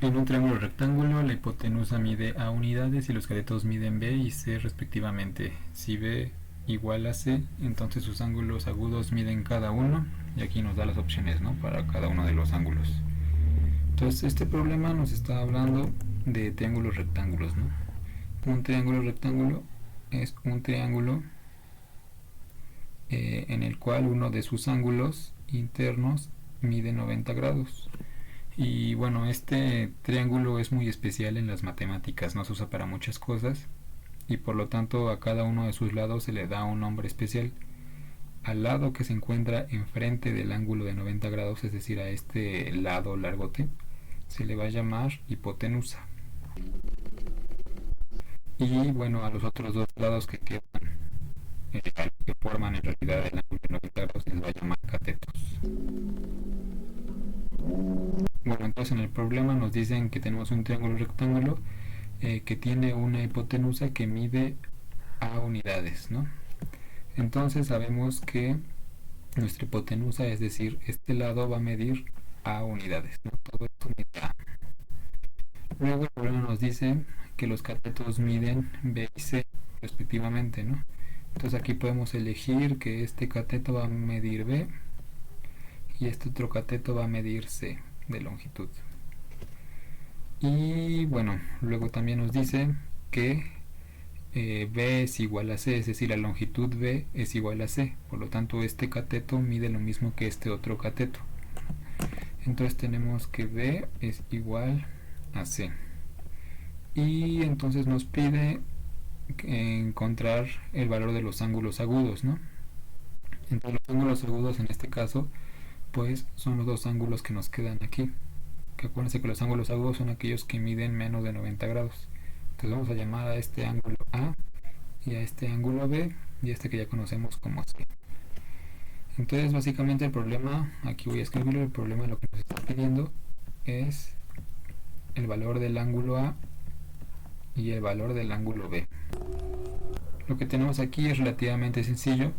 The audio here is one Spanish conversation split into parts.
En un triángulo rectángulo, la hipotenusa mide A unidades y los catetos miden B y C respectivamente. Si B igual a C, entonces sus ángulos agudos miden cada uno, y aquí nos da las opciones, ¿no?, para cada uno de los ángulos. Entonces este problema nos está hablando de triángulos rectángulos, ¿no? Un triángulo rectángulo es un triángulo en el cual uno de sus ángulos internos mide 90 grados. Y bueno, este triángulo es muy especial en las matemáticas, no se usa para muchas cosas, y por lo tanto a cada uno de sus lados se le da un nombre especial. Al lado que se encuentra enfrente del ángulo de 90 grados, es decir, a este lado largote, se le va a llamar hipotenusa. Y bueno, a los otros dos lados que quedan, que forman en realidad el ángulo de 90 grados, se les va a llamar catetos. Bueno, entonces en el problema nos dicen que tenemos un triángulo rectángulo que tiene una hipotenusa que mide A unidades, ¿no? Entonces sabemos que nuestra hipotenusa, es decir, este lado va a medir A unidades, ¿no? Todo esto mide A. Luego el problema nos dice que los catetos miden B y C respectivamente, ¿no? Entonces aquí podemos elegir que este cateto va a medir B y este otro cateto va a medir C de longitud. Y bueno, luego también nos dice que B es igual a C, es decir, la longitud B es igual a C, por lo tanto este cateto mide lo mismo que este otro cateto. Entonces tenemos que B es igual a C. Y entonces nos pide encontrar el valor de los ángulos agudos, ¿no? Entonces los ángulos agudos en este caso pues son los dos ángulos que nos quedan aquí, que acuérdense que los ángulos agudos son aquellos que miden menos de 90 grados. Entonces vamos a llamar a este ángulo A y a este ángulo B y a este que ya conocemos como C. Entonces básicamente el problema, aquí voy a escribirlo, el problema lo que nos está pidiendo es el valor del ángulo A y el valor del ángulo B. Lo que tenemos aquí es relativamente sencillo,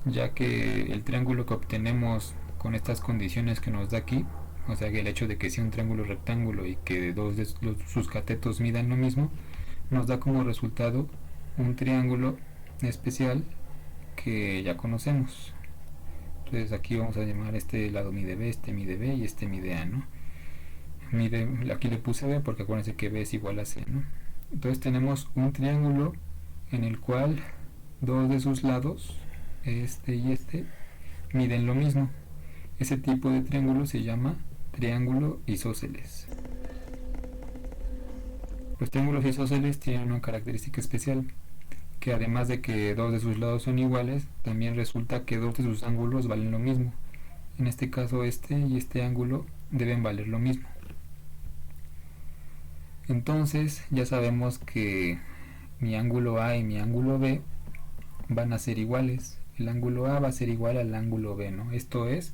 ya que el triángulo que obtenemos con estas condiciones que nos da aquí, o sea que el hecho de que sea un triángulo rectángulo y que dos de sus catetos midan lo mismo, nos da como resultado un triángulo especial que ya conocemos. Entonces aquí vamos a llamar este lado mide B, este mide B y este mide A, ¿no? Aquí le puse B porque acuérdense que B es igual a C, ¿no? Entonces tenemos un triángulo en el cual dos de sus lados, este y este, miden lo mismo. Ese tipo de triángulo se llama triángulo isósceles. Los triángulos isósceles tienen una característica especial, que además de que dos de sus lados son iguales, también resulta que dos de sus ángulos valen lo mismo. En este caso este y este ángulo deben valer lo mismo. Entonces ya sabemos que mi ángulo A y mi ángulo B van a ser iguales. El ángulo A va a ser igual al ángulo B, ¿no? Esto es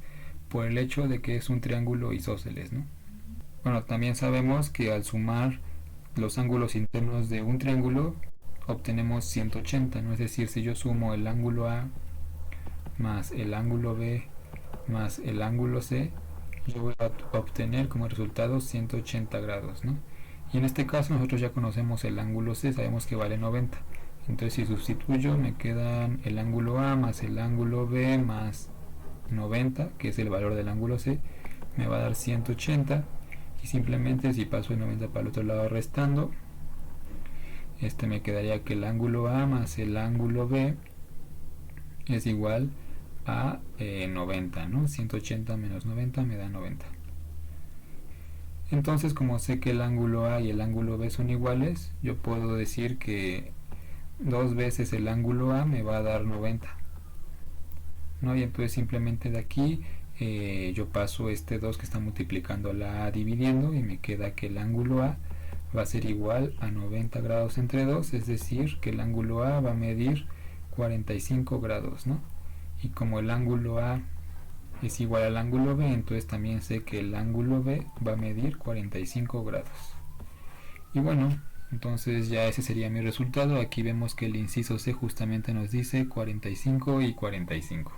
por el hecho de que es un triángulo isósceles, ¿no? Bueno, también sabemos que al sumar los ángulos internos de un triángulo obtenemos 180, ¿no? Es decir, si yo sumo el ángulo A más el ángulo B más el ángulo C, yo voy a obtener como resultado 180 grados, ¿no? Y en este caso nosotros ya conocemos el ángulo C, sabemos que vale 90. Entonces si sustituyo me quedan el ángulo A más el ángulo B más 90, que es el valor del ángulo C, me va a dar 180. Y simplemente si paso el 90 para el otro lado restando, me quedaría que el ángulo A más el ángulo B es igual a 90, ¿no? 180 menos 90 me da 90. Entonces, como sé que el ángulo A y el ángulo B son iguales, yo puedo decir que dos veces el ángulo A me va a dar 90, ¿no? Y entonces simplemente de aquí yo paso este 2 que está multiplicando la A dividiendo y me queda que el ángulo A va a ser igual a 90 grados entre 2, es decir, que el ángulo A va a medir 45 grados, ¿no? Y como el ángulo A es igual al ángulo B, entonces también sé que el ángulo B va a medir 45 grados. Y bueno, entonces ya ese sería mi resultado. Aquí vemos que el inciso C justamente nos dice 45 y 45.